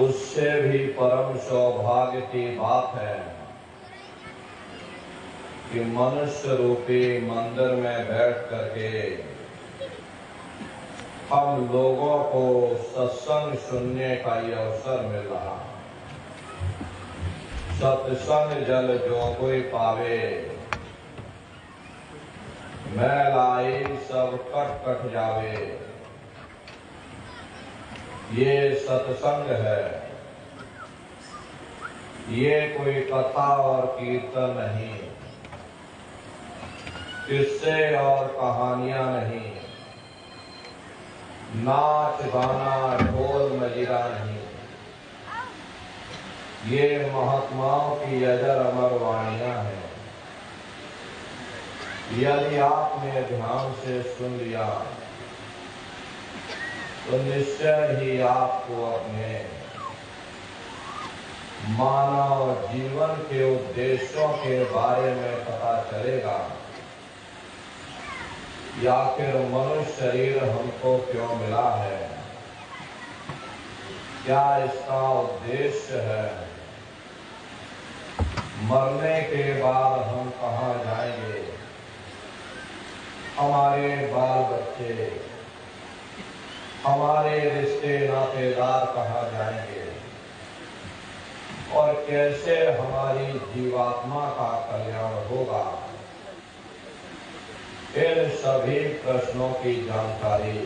उससे भी परम सौभाग्य की बात है कि मनुष्य रूपी मंदिर में बैठ करके हम लोगों को सत्संग सुनने का ये अवसर मिल रहा। सत्संग जल जो कोई पावे, मैलाई सब कट कट जावे। ये सत्संग है, ये कोई कथा और कीर्तन नहीं, किस्से और कहानियां नहीं, नाच गाना ढोल मजीरा नहीं। ये महात्माओं की अजर अमर वाणियां हैं। यदि आपने ध्यान से सुन लिया तो निश्चय ही आपको अपने मानव जीवन के उद्देश्यों के बारे में पता चलेगा। या फिर मनुष्य शरीर हमको क्यों मिला है, क्या इसका उद्देश्य है, मरने के बाद हम कहाँ जाएंगे, हमारे बाल बच्चे, हमारे रिश्ते नातेदार कहाँ जाएंगे और कैसे हमारी जीवात्मा का कल्याण होगा। इन सभी प्रश्नों की जानकारी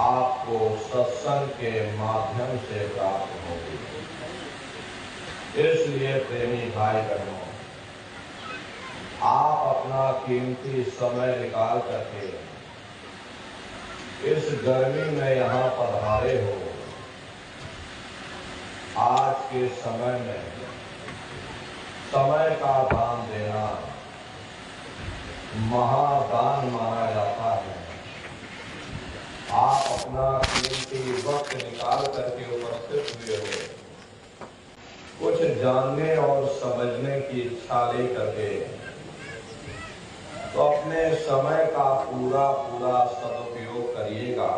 आपको सत्संग के माध्यम से प्राप्त होगी। इसलिए प्रेमी भाई बहनों, आप अपना कीमती समय निकाल करके इस गर्मी में यहाँ पधारे हो। आज के समय में समय का दान देना महादान माना जाता है। आप अपना कीमती वक्त निकाल करके उपस्थित हुए हो, कुछ जानने और समझने की इच्छा ले करके, तो अपने समय का पूरा सदुपयोग करिएगा।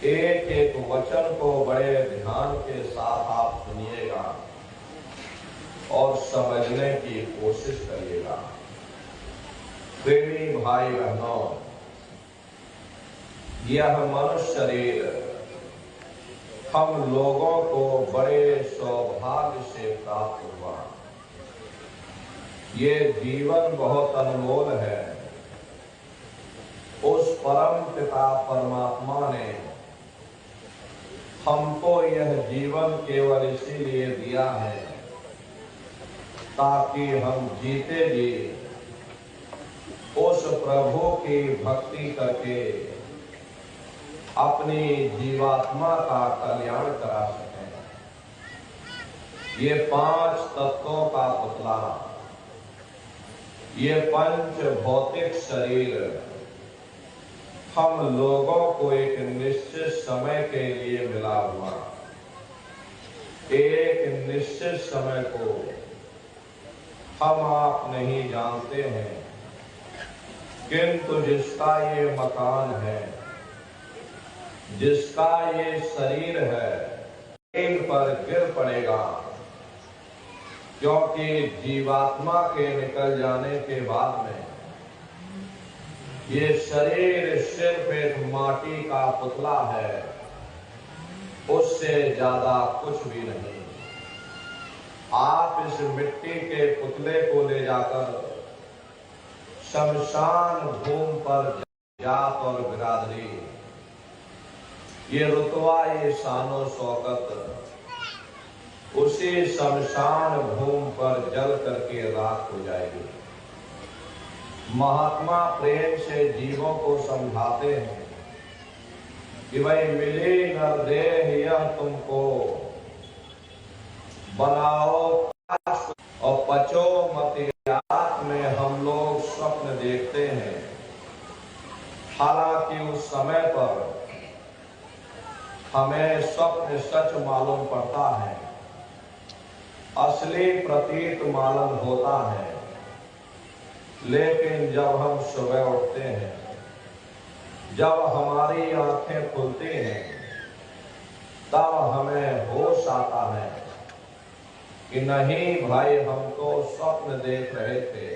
एक एक वचन को बड़े ध्यान के साथ आप सुनिएगा और समझने की कोशिश करिएगा। प्रेमी भाई बहनों, यह मनुष्य शरीर हम लोगों को बड़े सौभाग्य से प्राप्त हुआ। ये जीवन बहुत अनमोल है। उस परम पिता परमात्मा ने हमको यह जीवन केवल इसीलिए दिया है ताकि हम जीते जी उस प्रभु की भक्ति करके अपनी जीवात्मा का कल्याण करा सकें। ये 5 तत्वों का पुतला, ये पंच भौतिक शरीर हम लोगों को एक निश्चित समय के लिए मिला हुआ। एक निश्चित समय को हम आप नहीं जानते हैं, किंतु जिसका ये मकान है, जिसका ये शरीर है, इन पर गिर पड़ेगा। क्योंकि जीवात्मा के निकल जाने के बाद में ये शरीर सिर्फ एक माटी का पुतला है, उससे ज्यादा कुछ भी नहीं। आप इस मिट्टी के पुतले को ले जाकर शमशान भूमि पर जात और बिरादरी, ये रुतबा, ये शानो शौकत उसी शमशान भूमि पर जल करके राख हो जाएगी। महात्मा प्रेम से जीवों को समझाते हैं कि भाई मिली नरदेह यह तुमको, बनाओ और पचो मत। रात में हम लोग स्वप्न देखते हैं, हालांकि उस समय पर हमें स्वप्न सच मालूम पड़ता है, असली प्रतीत मालूम होता है। लेकिन जब हम सुबह उठते हैं, जब हमारी आंखें खुलती हैं, तब हमें होश आता है कि नहीं भाई, हम तो स्वप्न देख रहे थे,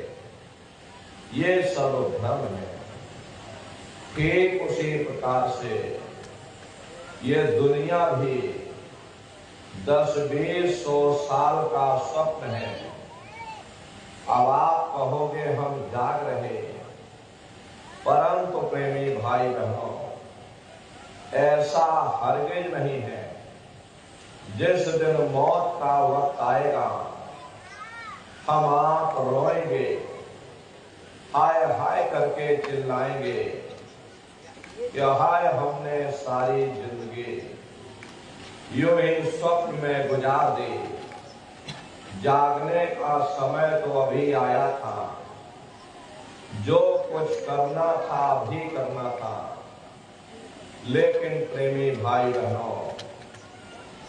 ये सब भ्रम है। ठीक उसी प्रकार से ये दुनिया भी 10-20-100 साल का स्वप्न है। अब आप कहोगे हम जाग रहे हैं, परंतु प्रेमी भाई बहनों, ऐसा हरगिज नहीं है। जिस दिन मौत का वक्त आएगा, हम आप रोएंगे, हाय हाय करके चिल्लाएंगे कि हाय, हमने सारी जिंदगी यूं ही स्वप्न में गुजार दी। जागने का समय तो अभी आया था, जो कुछ करना था अभी करना था। लेकिन प्रेमी भाई बहनों,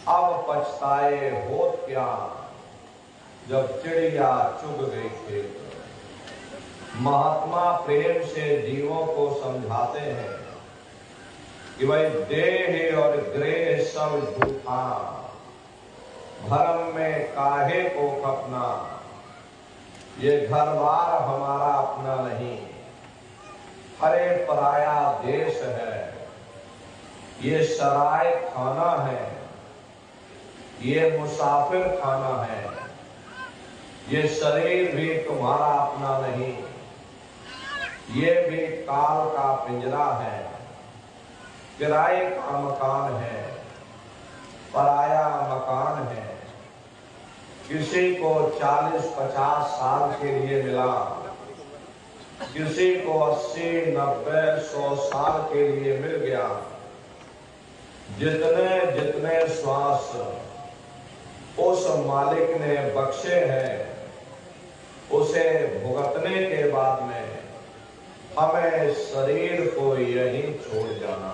अब पछताए होत क्या, जब चिड़िया चुग गई खेत। महात्मा प्रेम से जीवों को समझाते हैं कि भाई, देह और ग्रेह सब झूठा, भरम में काहे को खपना। ये घर बार हमारा अपना नहीं, हरे पराया देश है। ये सराय खाना है, ये मुसाफिर खाना है। ये शरीर भी तुम्हारा अपना नहीं, ये भी काल का पिंजरा है। किराए का मकान है, पराया मकान है। किसी को 40-50 साल के लिए मिला, किसी को 80-90-100 साल के लिए मिल गया। जितने जितने श्वास उस मालिक ने बख्शे हैं, उसे भुगतने के बाद में हमें शरीर को यहीं छोड़ जाना।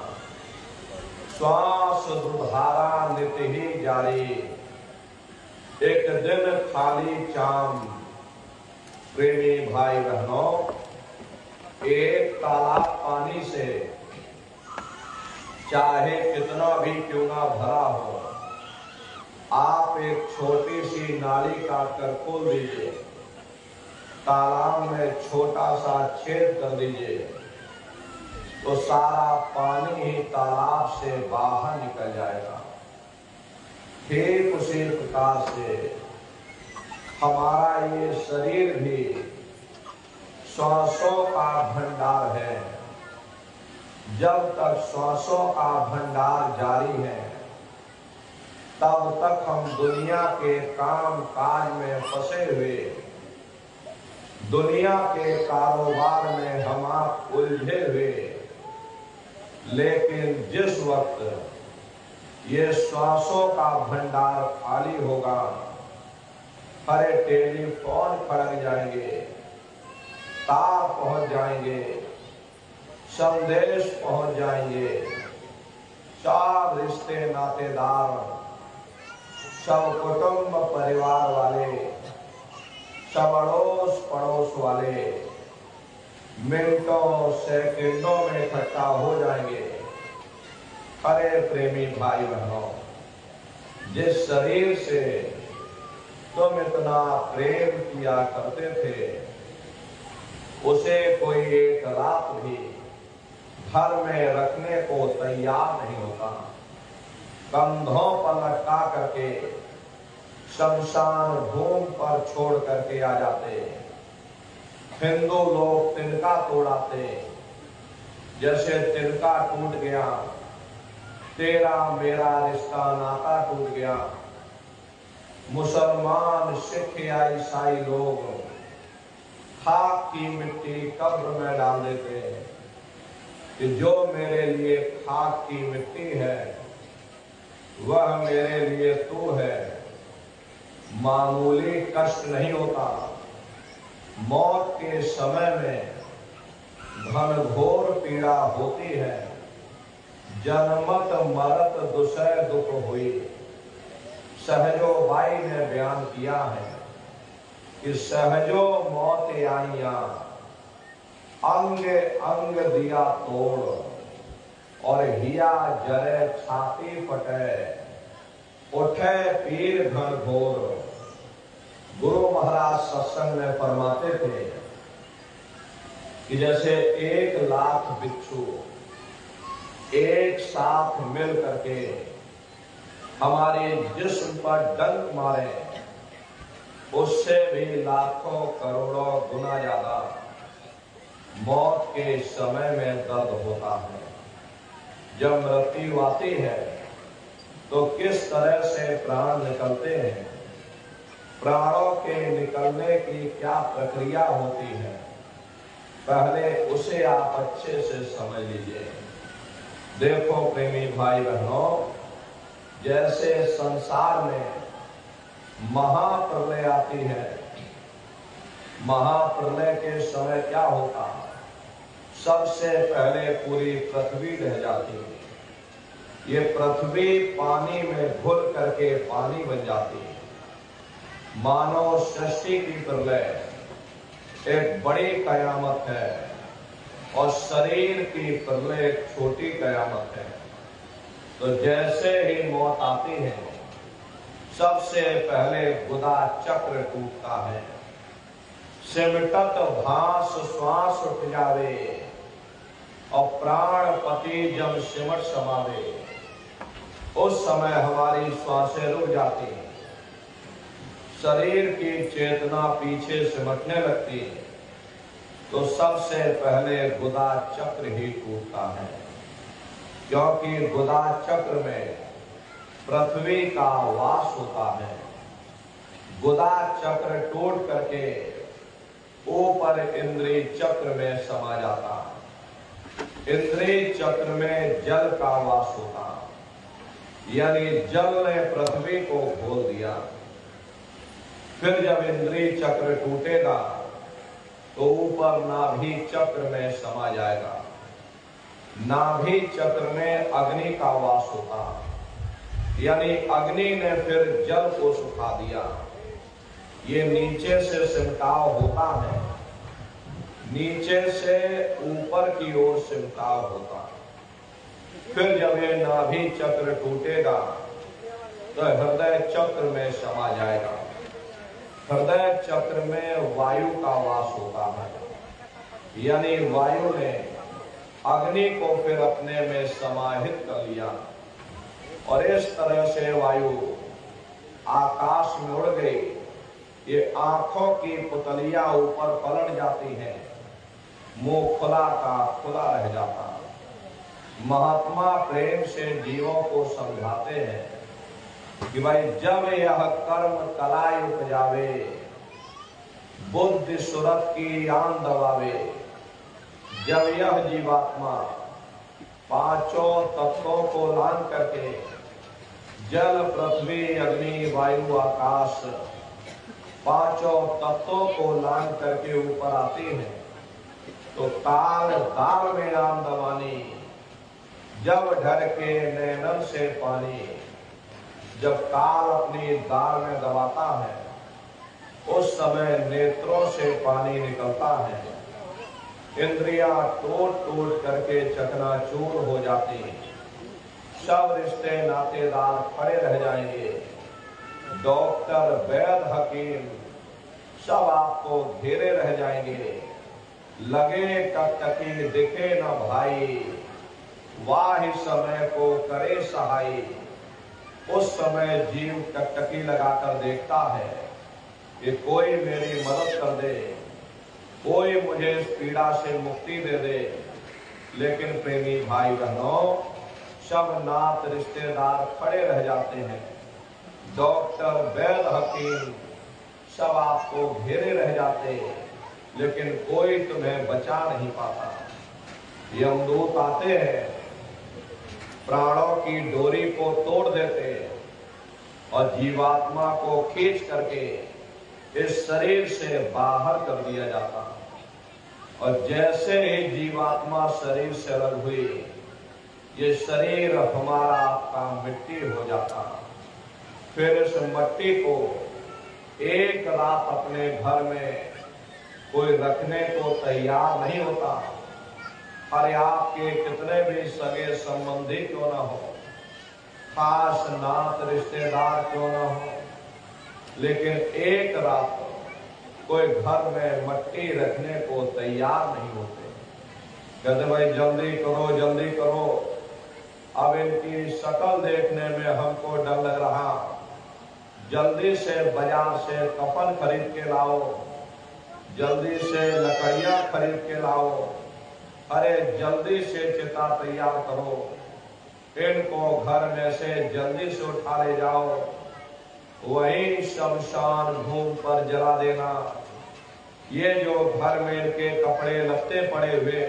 श्वास दुधारा नित्य ही जारी, एक दिन खाली चाम। प्रेमी भाई बहनों, एक तालाब पानी से चाहे कितना भी क्यों ना भरा हो, आप एक छोटी सी नाली काट कर खोल दीजिए, तालाब में छोटा सा छेद कर दीजिए, तो सारा पानी ही तालाब से बाहर निकल जाएगा। ठीक उसी प्रकार से हमारा ये शरीर भी श्वासों का भंडार है। जब तक श्वासों का भंडार जारी है, तब तक हम दुनिया के काम काज में फंसे हुए, दुनिया के कारोबार में हम आप उलझे हुए। लेकिन जिस वक्त ये श्वासों का भंडार खाली होगा, हरे टेलीफोन खड़क जाएंगे, तार पहुंच जाएंगे, संदेश पहुंच जाएंगे, चार रिश्ते नातेदार, सब कुटुंब परिवार वाले, सब अड़ोस पड़ोस वाले मिनटों सेकंडों में इकट्ठा हो जाएंगे। अरे प्रेमी भाई बहनों, जिस शरीर से तुम इतना प्रेम किया करते थे, उसे कोई एक रात भी घर में रखने को तैयार नहीं होता। कंधों पर लटका करके शमशान भूमि पर छोड़ करके आ जाते। हिंदू लोग तिनका तोड़ाते, जैसे तिनका टूट गया, तेरा मेरा रिश्ता नाता टूट गया। मुसलमान, सिख या ईसाई लोग खाक की मिट्टी कब्र में डाल देते हैं कि जो मेरे लिए खाक की मिट्टी है, वह मेरे लिए तू है। मामूली कष्ट नहीं होता। मौत के समय में घनघोर पीड़ा होती है। जन्मत मरत दुसह दुख हुई। सहजो बाई ने बयान किया है कि सहजो मौत आईया, अंग अंग दिया तोड़। और हिया जरे छाती फटे, उठे पीर घन घोर। गुरु महाराज सत्संग में फरमाते थे कि जैसे 1,00,000 बिच्छू एक साथ मिल करके हमारे जिस्म पर डंक मारे, उससे भी लाखों करोड़ों गुना ज्यादा मौत के समय में दर्द होता है। जब मृत्यु आती है तो किस तरह से प्राण निकलते हैं, प्राणों के निकलने की क्या प्रक्रिया होती है, पहले उसे आप अच्छे से समझ लीजिए। देखो प्रेमी भाई बहनों, जैसे संसार में महाप्रलय आती है, महाप्रलय के समय क्या होता है, सबसे पहले पूरी पृथ्वी ढह जाती है। ये पृथ्वी पानी में घुल करके पानी बन जाती है। मानव सृष्टि की प्रलय एक बड़ी कयामत है और शरीर की प्रलय एक छोटी कयामत है। तो जैसे ही मौत आती है, सबसे पहले गुदा चक्र टूटता है। सिमटत भास श्वास उठ जावे और प्राण पति जब सिमट समावे, उस समय हमारी श्वासें रुक जाती हैं, शरीर की चेतना पीछे सिमटने लगती है। तो सबसे पहले गुदा चक्र ही टूटता है, क्योंकि गुदा चक्र में पृथ्वी का वास होता है। गुदा चक्र टूट करके ऊपर इंद्रिय चक्र में समा जाता है। इंद्रिय चक्र में जल का वास होता, यानी जल ने पृथ्वी को खोल दिया। फिर जब इंद्रिय चक्र टूटेगा तो ऊपर नाभि चक्र में समा जाएगा। नाभि चक्र में अग्नि का वास होता, यानी अग्नि ने फिर जल को सुखा दिया। ये नीचे से सिमटाव होता है, नीचे से ऊपर की ओर सिमटाव होता। फिर जब ये नाभि चक्र टूटेगा तो हृदय चक्र में समा जाएगा। हृदय चक्र में वायु का वास होता है, यानी वायु ने अग्नि को फिर अपने में समाहित कर लिया और इस तरह से वायु आकाश में उड़ गई। ये आंखों की पुतलियां ऊपर पलट जाती हैं, मुंह खुला का खुला रह जाता। महात्मा प्रेम से जीवों को समझाते हैं कि भाई जब यह कर्म कलाई उपजावे, बुद्धि सुरत की आन दबावे, जब यह जीवात्मा पांचों तत्वों को लान करके जल पृथ्वी अग्नि वायु आकाश पांचों तत्वों को लान करके ऊपर आती है, तो ताल ताल में आन दबानी, जब ढर के नैनन से पानी, जब काल अपनी दाल में दबाता है उस समय नेत्रों से पानी निकलता है। इंद्रियां टूट टूट करके चकनाचूर हो जाती, सब रिश्ते नातेदार खड़े रह जाएंगे। डॉक्टर वैद्य हकीम सब आपको घेरे रह जाएंगे। लगे टकटकी दिखे न भाई, वाह समय को करे सहाय। उस समय जीव टकटकी लगाकर देखता है कि कोई मेरी मदद कर दे, कोई मुझे इस पीड़ा से मुक्ति दे दे। लेकिन प्रेमी भाई बहनों, सब नात रिश्तेदार खड़े रह जाते हैं। डॉक्टर वैद्य हकीम सब आपको घेरे रह जाते, लेकिन कोई तुम्हें बचा नहीं पाता। यमदूत आते हैं, प्राणों की डोरी को तोड़ देते और जीवात्मा को खींच करके इस शरीर से बाहर कर दिया जाता। और जैसे ही जीवात्मा शरीर से अलग हुई, ये शरीर हमारा आपका मिट्टी हो जाता। फिर इस मिट्टी को एक रात अपने घर में कोई रखने को तैयार नहीं होता। अरे आपके कितने भी सगे संबंधी क्यों ना हो, खास नात रिश्तेदार क्यों ना हो, लेकिन एक रात कोई घर में मट्टी रखने को तैयार नहीं होते। कहते भाई जल्दी करो जल्दी करो, अब इनकी शक्ल देखने में हमको डर लग रहा, जल्दी से बाजार से कफन खरीद के लाओ, जल्दी से लकड़ियां खरीद के लाओ, अरे जल्दी से चिता तैयार करो, इनको घर में से जल्दी से उठा ले जाओ, वहीं शमशान भूमि पर जला देना। ये जो घर में इनके कपड़े लत्ते पड़े हुए,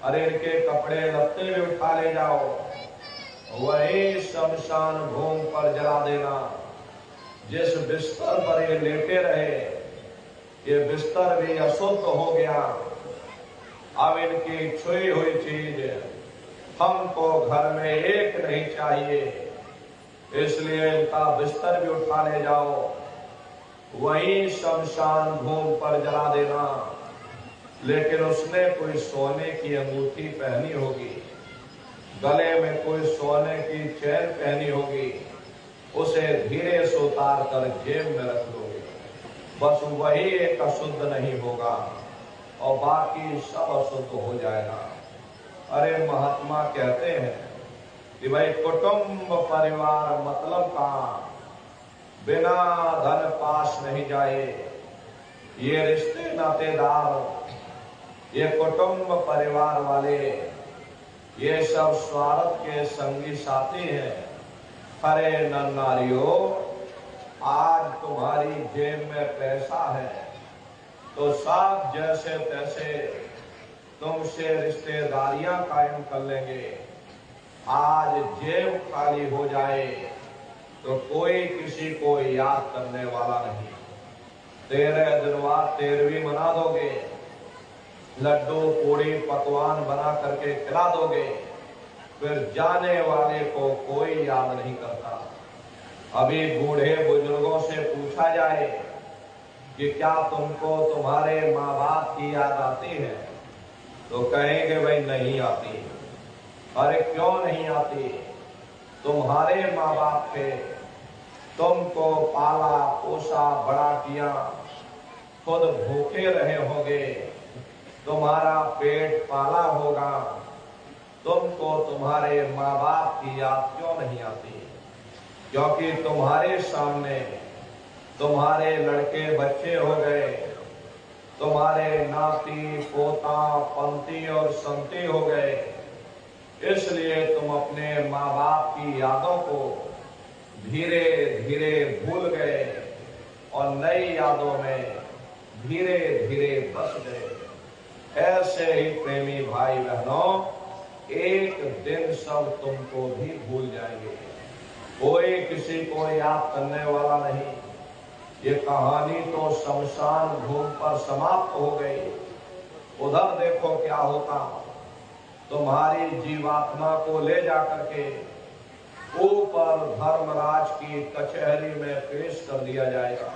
अरे इनके कपड़े लत्ते भी उठा ले जाओ, वहीं शमशान भूमि पर जला देना। जिस बिस्तर पर ये लेटे रहे, ये बिस्तर भी अशुद्ध हो गया, अब इनकी छुई हुई चीज हमको घर में एक नहीं चाहिए, इसलिए इनका बिस्तर भी उठा ले जाओ, वहीं शमशान भूमि पर जला देना। लेकिन उसने कोई सोने की अंगूठी पहनी होगी, गले में कोई सोने की चैन पहनी होगी, उसे धीरे से उतार कर जेब में रख दोगे, बस वही एक अशुद्ध नहीं होगा और बाकी सब अशुद्ध हो जाएगा। अरे महात्मा कहते हैं कि भाई कुटुंब परिवार मतलब का बिना धन पास नहीं जाए, ये रिश्ते नातेदार, ये कुटुंब परिवार वाले, ये सब स्वार्थ के संगी साथी हैं। अरे नर नारियों, आज तुम्हारी जेब में पैसा है तो सब जैसे तैसे तुमसे रिश्तेदारियां कायम कर लेंगे। आज जेब खाली हो जाए तो कोई किसी को याद करने वाला नहीं। 13 दिन बाद 13वीं मना दोगे, लड्डू पूड़ी पकवान बना करके खिला दोगे, फिर जाने वाले को कोई याद नहीं करता। अभी बूढ़े बुजुर्गों से पूछा जाए कि क्या तुमको तुम्हारे माँ बाप की याद आती है, तो कहेंगे भाई नहीं आती। अरे क्यों नहीं आती? तुम्हारे माँ बाप थे, तुमको पाला पोसा बड़ा किया, खुद भूखे रहे होगे, तुम्हारा पेट पाला होगा, तुमको तुम्हारे माँ बाप की याद क्यों नहीं आती? क्योंकि तुम्हारे सामने तुम्हारे लड़के बच्चे हो गए, तुम्हारे नाती पोता पंती और संती हो गए, इसलिए तुम अपने माँ बाप की यादों को धीरे धीरे भूल गए और नई यादों में धीरे धीरे बस गए। ऐसे ही प्रेमी भाई बहनों, एक दिन सब तुमको भी भूल जाएंगे, कोई किसी को याद करने वाला नहीं। ये कहानी तो शमशान भूमि पर समाप्त हो गई। उधर देखो क्या होता, तुम्हारी जीवात्मा को ले जाकर के ऊपर धर्मराज की कचहरी में पेश कर दिया जाएगा।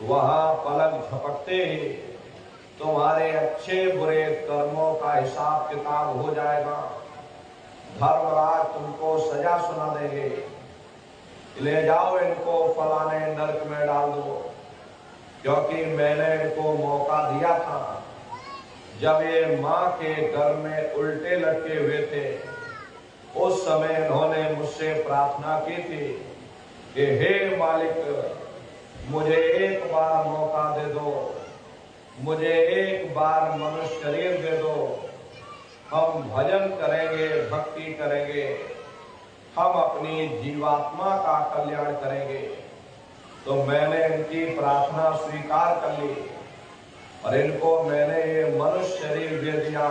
वहां पलक झपकते ही तुम्हारे अच्छे बुरे कर्मों का हिसाब किताब हो जाएगा। धर्मराज तुमको सजा सुना देंगे, ले जाओ इनको फलाने नरक में डाल दो, क्योंकि मैंने इनको मौका दिया था जब ये माँ के घर में उल्टे लटके हुए थे, उस समय इन्होंने मुझसे प्रार्थना की थी कि हे मालिक, मुझे एक बार मौका दे दो, मुझे एक बार मनुष्य शरीर दे दो, हम भजन करेंगे, भक्ति करेंगे, हम अपनी जीवात्मा का कल्याण करेंगे। तो मैंने इनकी प्रार्थना स्वीकार कर ली और इनको मैंने ये मनुष्य शरीर दे दिया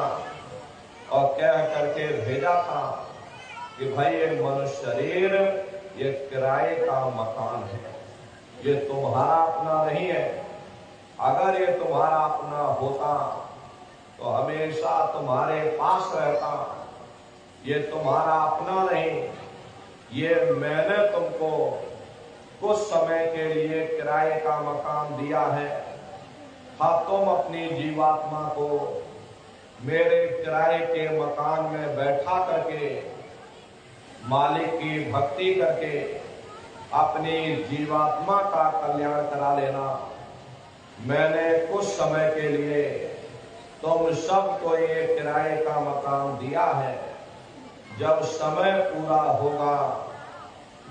और कह करके भेजा था कि भाई ये मनुष्य शरीर ये किराए का मकान है, ये तुम्हारा अपना नहीं है। अगर ये तुम्हारा अपना होता तो हमेशा तुम्हारे पास रहता, ये तुम्हारा अपना नहीं, ये मैंने तुमको कुछ समय के लिए किराए का मकान दिया है। हाँ, तुम अपनी जीवात्मा को मेरे किराए के मकान में बैठा करके मालिक की भक्ति करके अपनी जीवात्मा का कल्याण करा लेना। मैंने कुछ समय के लिए तुम सबको ये किराए का मकान दिया है। जब समय पूरा होगा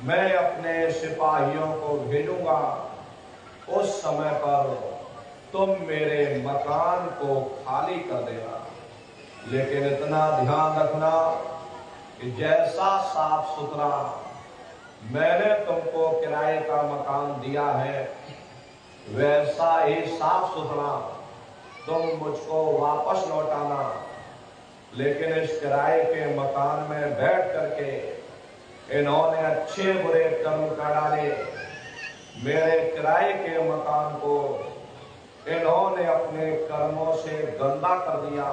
मैं अपने सिपाहियों को भेजूंगा, उस समय पर तुम मेरे मकान को खाली कर देना। लेकिन इतना ध्यान रखना कि जैसा साफ सुथरा मैंने तुमको किराए का मकान दिया है वैसा ही साफ सुथरा तुम मुझको वापस लौटाना। लेकिन इस किराए के मकान में बैठ करके इन्होंने अच्छे बुरे कर्म कर डाले। मेरे किराए के मकान को इन्होंने अपने कर्मों से गंदा कर दिया,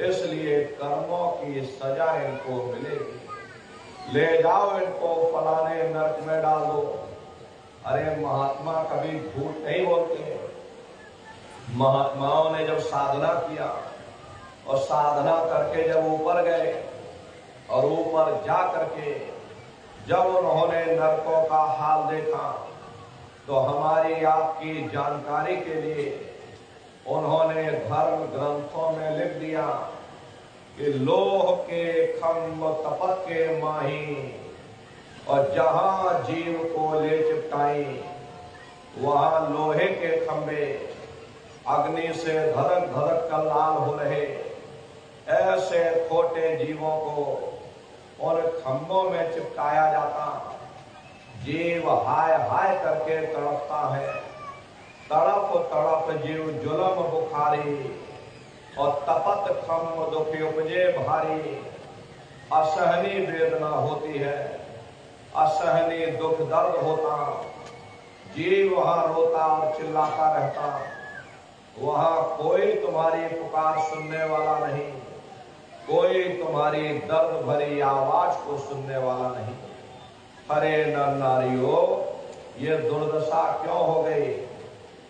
इसलिए कर्मों की सजा इनको मिलेगी। ले जाओ इनको फलाने नरक में डाल दो। अरे महात्मा कभी झूठ नहीं बोलते। महात्माओं ने जब साधना किया और साधना करके जब ऊपर गए और ऊपर जा करके जब उन्होंने नरकों का हाल देखा तो हमारी आपकी जानकारी के लिए उन्होंने धर्म ग्रंथों में लिख दिया कि लोह के खम्भ तपत के माही, और जहां जीव को ले चिपटाई वहां लोहे के खंभे अग्नि से धड़क धड़क कर लाल हो रहे। ऐसे खोटे जीवों को उन खंभों में चिपकाया जाता। जीव हाय हाय करके तड़पता है। तड़प तड़प जीव जुलम बुखारी, और तपत खम्भ दुखी उपजे भारी। असहनीय वेदना होती है, असहनीय दुख दर्द होता। जीव वहां रोता और चिल्लाता रहता। वहां कोई तुम्हारी पुकार सुनने वाला नहीं, कोई तुम्हारी दर्द भरी आवाज को सुनने वाला नहीं। अरे नर नारियों, ये दुर्दशा क्यों हो गई?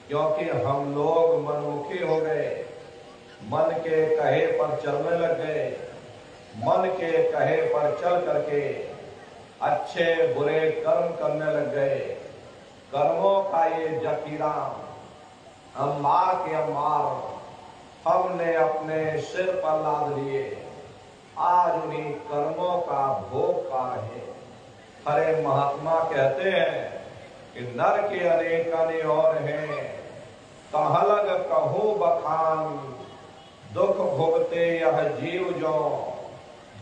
क्योंकि हम लोग मनमुखी हो गए, मन के कहे पर चलने लग गए। मन के कहे पर चल करके अच्छे बुरे कर्म करने लग गए। कर्मों का ये जकीरा अंबार के अंबार हमने अपने सिर पर लाद लिए। आज उन्हीं कर्मों का भोग पा रहे। हरे महात्मा कहते हैं कि नर के अनेक अने और हैं, कहाँ लग कहूँ बखान। दुख भोगते यह जीव जो,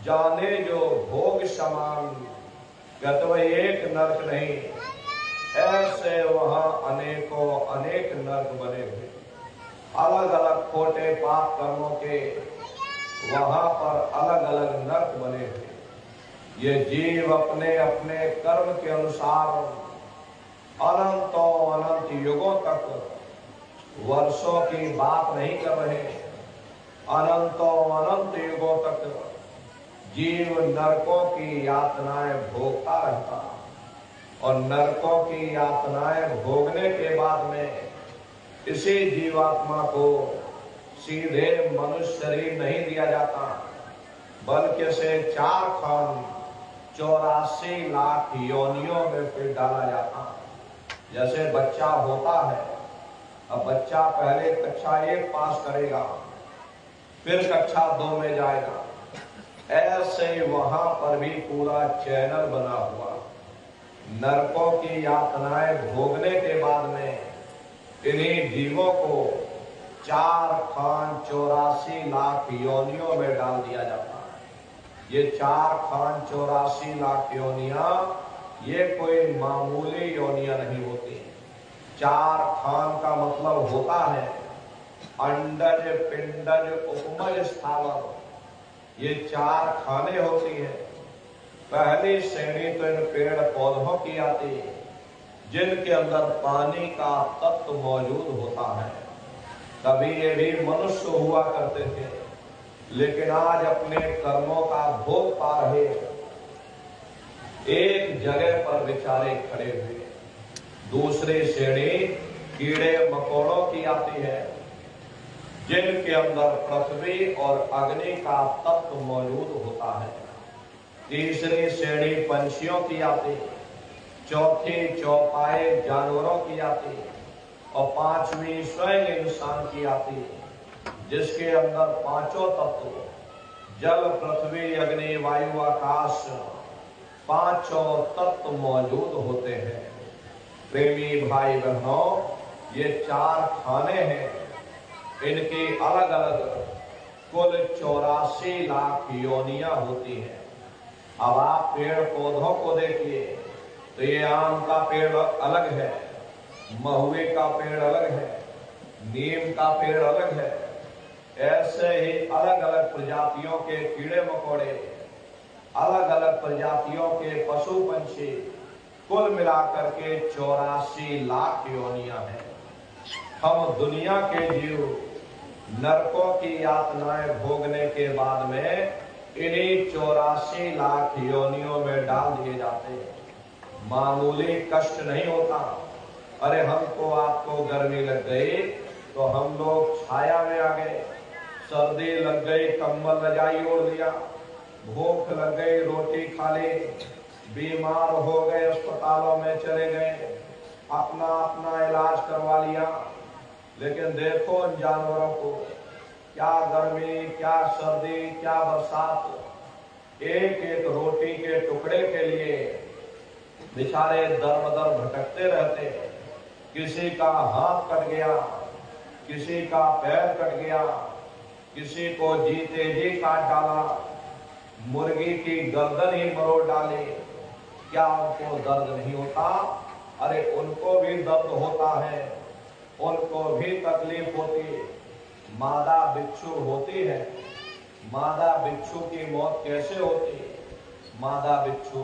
जाने जो भोग समान। कहते वह एक नरक नहीं, ऐसे वहां अनेकों अनेक नरक बने हुए। अलग अलग खोटे पाप कर्मों के वहां पर अलग अलग नरक बने हुए। ये जीव अपने अपने कर्म के अनुसार अनंतों अनंत युगों तक, वर्षों की बात नहीं कर रहे, अनंतों अनंत युगों तक जीव नरकों की यातनाएं भोगता रहता। और नरकों की यातनाएं भोगने के बाद में इसी जीवात्मा को सीधे मनुष्य शरीर नहीं दिया जाता, बल्कि से 4 खान 84 लाख योनियों में फिर डाला जाता। जैसे बच्चा होता है, अब बच्चा पहले कक्षा 1 पास करेगा, फिर कक्षा 2 में जाएगा। ऐसे वहां पर भी पूरा चैनल बना हुआ। नरकों की यातनाएं भोगने के बाद में इन्हीं जीवों को 4 खान 84 लाख योनियों में डाल दिया जाता है। ये 4 खान 84 लाख योनियां ये कोई मामूली योनियां नहीं होती। 4 खान का मतलब होता है अंडज पिंडज उपमज स्थावर। ये 4 खाने होती है। पहली श्रेणी तो इन पेड़ पौधों की आती है जिनके अंदर पानी का तत्व मौजूद होता है। कभी ये भी मनुष्य हुआ करते थे, लेकिन आज अपने कर्मों का भोग पा रहे एक जगह पर बेचारे खड़े हुए। दूसरी श्रेणी कीड़े मकोड़ों की आती है जिनके अंदर पृथ्वी और अग्नि का तत्व मौजूद होता है। तीसरी श्रेणी पंछियों की आती, चौथी चौपाए जानवरों की आती और पांचवी स्वयं इंसान की आती, जिसके अंदर पांचों तत्व जल पृथ्वी अग्नि वायु आकाश पांचों तत्व मौजूद होते हैं। प्रेमी भाई बहनों, ये चार खाने हैं, इनकी अलग अलग कुल 84 लाख योनियां होती हैं। अब आप पेड़ पौधों को देखिए तो ये आम का पेड़ अलग है, महुए का पेड़ अलग है, नीम का पेड़ अलग है। ऐसे ही अलग अलग प्रजातियों के कीड़े मकोड़े, अलग अलग प्रजातियों के पशु पंछी, कुल मिलाकर के 84 लाख योनियां हैं। हम दुनिया के जीव नरकों की यातनाएं भोगने के बाद में इन्हीं 84 लाख योनियों में डाल दिए जाते हैं। मामूली कष्ट नहीं होता। अरे हमको आपको गर्मी लग गई तो हम लोग छाया में आ गए, सर्दी लग गई कंबल रजाई ओढ़ लिया, भूख लग गई रोटी खा ली, बीमार हो गए अस्पतालों में चले गए, अपना अपना इलाज करवा लिया। लेकिन देखो उन जानवरों को, क्या गर्मी, क्या सर्दी, क्या बरसात, एक एक रोटी के टुकड़े के लिए बेचारे दर बदर भटकते रहते। किसी का हाथ कट गया, किसी का पैर कट गया, किसी को जीते जी काट डाला, मुर्गी की गर्दन ही मरोड़ डाली। क्या उनको दर्द नहीं होता? अरे उनको भी दर्द होता है, उनको भी तकलीफ होती। मादा बिच्छू होती है, मादा बिच्छू की मौत कैसे होती? मादा बिच्छू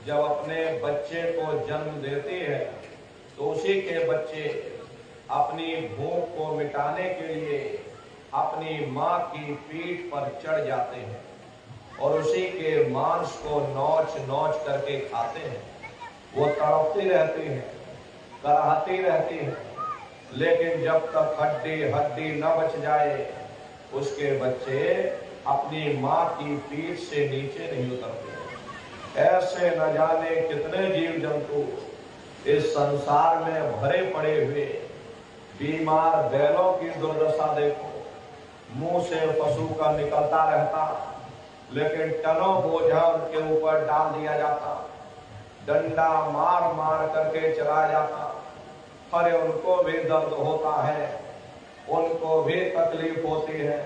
जब अपने बच्चे को जन्म देती है तो उसी के बच्चे अपनी भूख को मिटाने के लिए अपनी माँ की पीठ पर चढ़ जाते हैं और उसी के मांस को नोच नोच करके खाते हैं। वो तड़पती रहती है, कराहती रहती है, लेकिन जब तक हड्डी हड्डी न बच जाए उसके बच्चे अपनी माँ की पीठ से नीचे नहीं उतरते। ऐसे न जाने कितने जीव जंतु इस संसार में भरे पड़े हुए। बीमार बैलों की दुर्दशा देखो, मुंह से पशु का निकलता रहता, लेकिन टनों बोझा उनके ऊपर डाल दिया जाता, डंडा मार मार करके चला जाता। अरे उनको भी दर्द होता है, उनको भी तकलीफ होती है,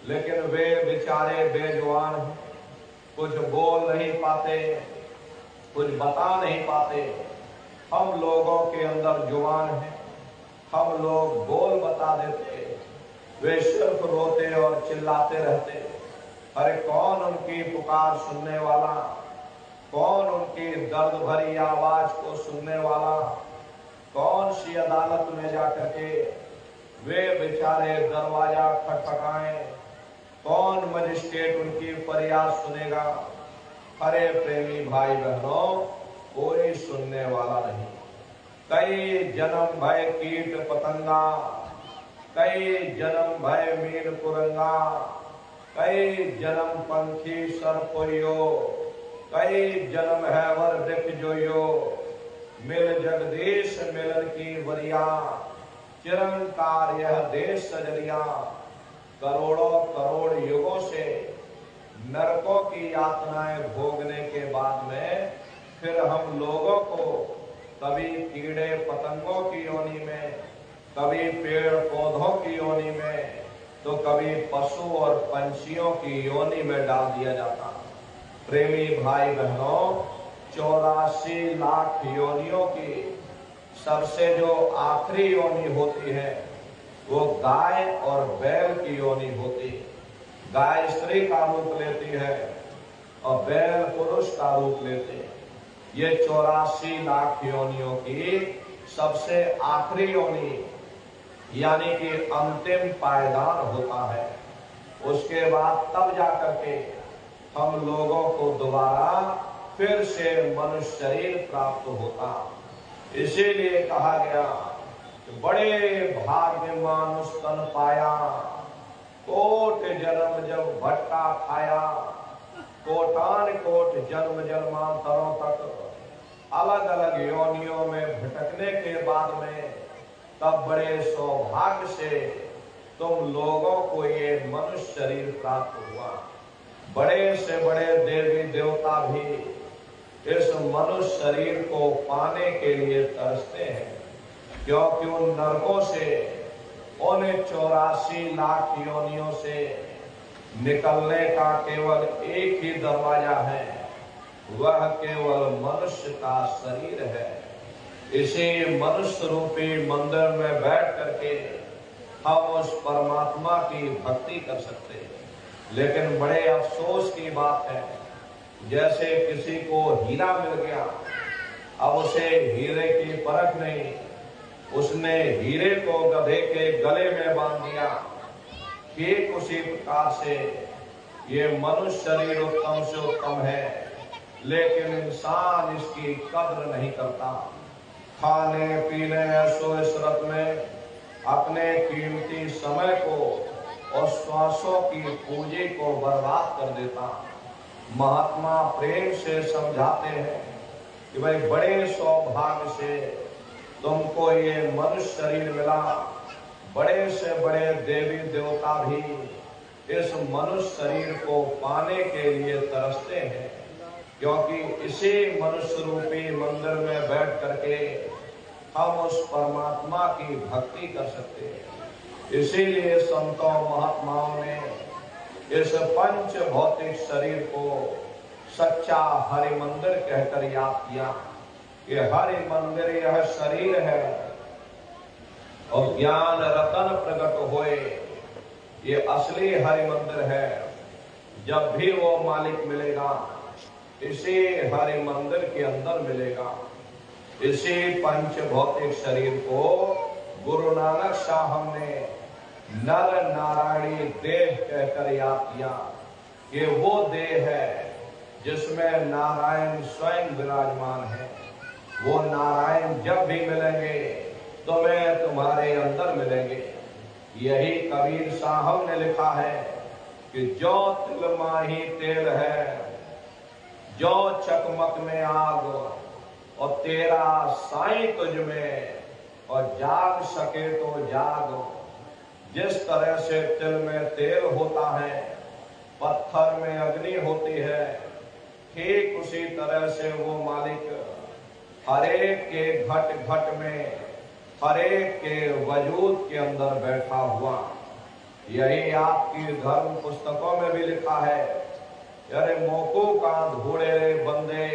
लेकिन वे बेचारे बेजुबान हैं, कुछ बोल नहीं पाते, कुछ बता नहीं पाते। हम लोगों के अंदर जुबान है, हम लोग बोल बता देते, वे सिर्फ रोते और चिल्लाते रहते। अरे कौन उनकी पुकार सुनने वाला, कौन उनकी दर्द भरी आवाज को सुनने वाला, कौन सी अदालत में जाकर के वे बेचारे दरवाजा खटखटाएं, कौन मजिस्ट्रेट उनकी फरियाद सुनेगा? अरे प्रेमी भाई बहनों, कोई सुनने वाला नहीं। कई जन्म भय कीट पतंगा, कई जन्म भय मीन कुरंगा, कई जन्म पंखी सरपोयो, कई जन्म है वर वृक्ष जोयो, मिल जगदीश मिलन की वरिया, चिरंकार यह देश सजरिया। करोड़ों करोड़ युगों से नरकों की यातनाएं भोगने के बाद में फिर हम लोगों को कभी कीड़े पतंगों की योनि में, कभी पेड़ पौधों की योनि में, तो कभी पशु और पंछियों की योनि में डाल दिया जाता। प्रेमी भाई बहनों, 84 लाख योनियों की सबसे जो आखिरी योनि होती है वो गाय और बैल की योनि होती। गाय स्त्री का रूप लेती है और बैल पुरुष का रूप लेते हैं। ये 84 लाख योनियों की सबसे आखिरी योनि यानी कि अंतिम पायदान होता है। उसके बाद तब जाकर के हम लोगों को दोबारा फिर से मनुष्य शरीर प्राप्त होता। इसीलिए कहा गया बड़े भाग्य मानुष तन पाया, कोट जन्म जब भटका खाया, कोटान कोट जन्म जन्मांतरों तक अलग अलग योनियों में भटकने के बाद में तब बड़े सौभाग्य से तुम लोगों को ये मनुष्य शरीर प्राप्त हुआ। बड़े से बड़े देवी देवता भी इस मनुष्य शरीर को पाने के लिए तरसते हैं, क्योंकि उन नरकों से, उन 84 लाख योनियों से निकलने का केवल एक ही दरवाजा है, वह केवल मनुष्य का शरीर है। इसी मनुष्य रूपी मंदिर में बैठ करके हम उस परमात्मा की भक्ति कर सकते हैं। लेकिन बड़े अफसोस की बात है, जैसे किसी को हीरा मिल गया, अब उसे हीरे की परख नहीं, उसने हीरे को गधे के गले में बांध दिया। ठीक उसी प्रकार से ये मनुष्य शरीर उत्तम से उत्तम है, लेकिन इंसान इसकी कद्र नहीं करता। खाने पीने ऐशो इशरत में अपने कीमती समय को और श्वासों की पूंजी को बर्बाद कर देता। महात्मा प्रेम से समझाते हैं कि भाई बड़े सौभाग्य से तुमको ये मनुष्य शरीर मिला। बड़े से बड़े देवी देवता भी इस मनुष्य शरीर को पाने के लिए तरसते हैं, क्योंकि इसी मनुष्य रूपी मंदिर में बैठ करके हम उस परमात्मा की भक्ति कर सकते हैं। इसीलिए संतों महात्माओं ने इस पंच भौतिक शरीर को सच्चा हरि मंदिर कहकर याद किया। ये हरि मंदिर यह शरीर है और ज्ञान रतन प्रकट होए, ये असली हरि मंदिर है। जब भी वो मालिक मिलेगा इसी हरि मंदिर के अंदर मिलेगा। इसी पंच भौतिक शरीर को गुरु नानक साहब ने नर नारायणी देह कहकर याद किया कि वो देह है जिसमें नारायण स्वयं विराजमान है। वो नारायण जब भी मिलेंगे तुम्हें तुम्हारे अंदर मिलेंगे। यही कबीर साहब ने लिखा है कि जो तिल माही तेल है, जो चकमक में आग, और तेरा साईं तुझ में, और जाग सके तो जाग। जिस तरह से तिल में तेल होता है, पत्थर में अग्नि होती है, ठीक उसी तरह से वो मालिक हरेक के घट घट में, हरेक के वजूद के अंदर बैठा हुआ। यही आपकी धर्म पुस्तकों में भी लिखा है, अरे मोको का घोड़े रे बंदे,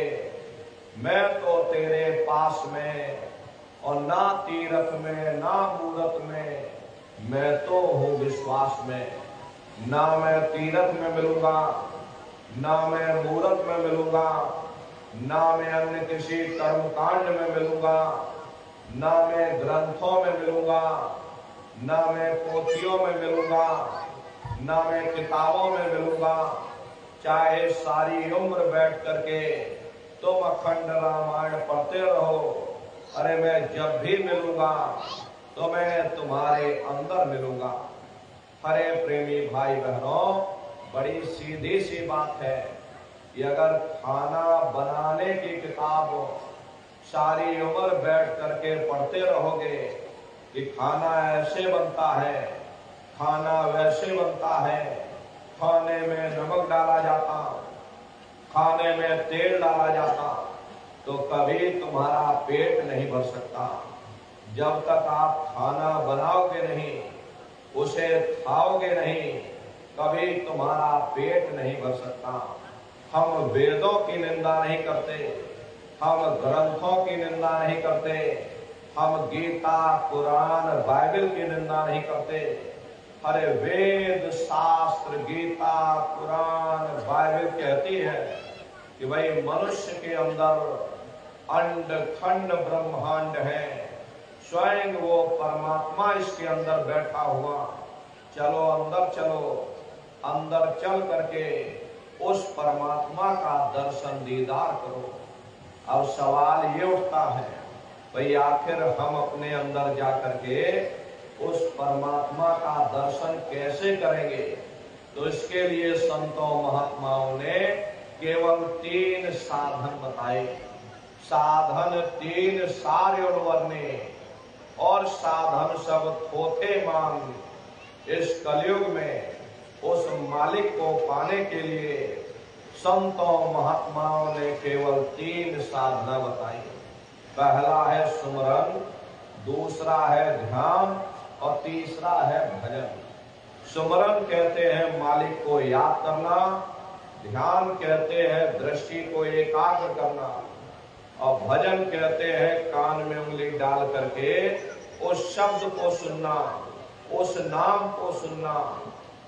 मैं तो तेरे पास में, और ना तीरथ में ना मूरत में, मैं तो हूँ विश्वास में। ना मैं तीरथ में मिलूंगा, ना मैं मूरत में मिलूंगा, ना मैं अन्य किसी कर्मकांड में मिलूंगा, ना मैं ग्रंथों में मिलूंगा, ना मैं पोथियों में मिलूंगा, ना मैं किताबों में मिलूंगा। चाहे सारी उम्र बैठ करके तुम अखंड रामायण पढ़ते रहो, अरे मैं जब भी मिलूंगा तो मैं तुम्हारे अंदर मिलूंगा। हरे प्रेमी भाई बहनों, बड़ी सीधी सी बात है कि अगर खाना बनाने की किताब सारी उम्र बैठ करके पढ़ते रहोगे कि खाना ऐसे बनता है, खाना वैसे बनता है, खाने में नमक डाला जाता, खाने में तेल डाला जाता, तो कभी तुम्हारा पेट नहीं भर सकता। जब तक आप खाना बनाओगे नहीं, उसे खाओगे नहीं, कभी तुम्हारा पेट नहीं भर सकता। हम वेदों की निंदा नहीं करते, हम ग्रंथों की निंदा नहीं करते, हम गीता कुरान बाइबल की निंदा नहीं करते। अरे वेद शास्त्र गीता कुरान बाइबल कहती है कि भाई मनुष्य के अंदर अंड खंड ब्रह्मांड है, स्वयं वो परमात्मा इसके अंदर बैठा हुआ। चलो अंदर चलो, अंदर चल करके उस परमात्मा का दर्शन दीदार करो। अब सवाल ये उठता है भाई आखिर हम अपने अंदर जाकर के उस परमात्मा का दर्शन कैसे करेंगे। तो इसके लिए संतों महात्माओं ने केवल 3 साधन बताए। साधन 3 सारे वर्णे और साधन सब थोथे मांग। इस कलयुग में उस मालिक को पाने के लिए संतों महात्माओं ने केवल 3 साधना बताई। पहला है सुमरन, दूसरा है ध्यान और तीसरा है भजन। सुमरन कहते हैं मालिक को याद करना, ध्यान कहते हैं दृष्टि को एकाग्र करना और भजन कहते हैं कान में उंगली डाल करके उस शब्द को सुनना, उस नाम को सुनना,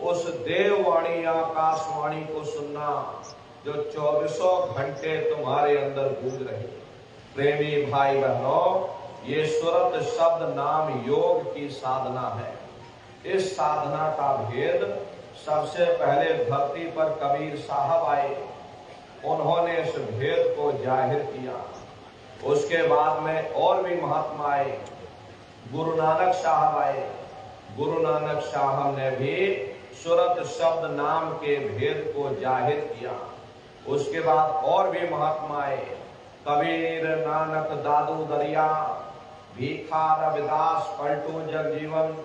उस देववाणी आकाशवाणी को सुनना जो 24 घंटे तुम्हारे अंदर गूंज रही। प्रेमी भाई बहनों, ये सुरत शब्द नाम योग की साधना है। इस साधना का भेद सबसे पहले धरती पर कबीर साहब आए, उन्होंने इस भेद को जाहिर किया। उसके बाद में और भी महात्मा आए, गुरु नानक साहब आए, गुरु नानक साहब ने भी सुरत शब्द नाम के भेद को जाहिर किया। उसके बाद और भी महात्मा आए, कबीर, नानक, दादू दरिया, भीखा, रविदास, पलटू जगजीवन,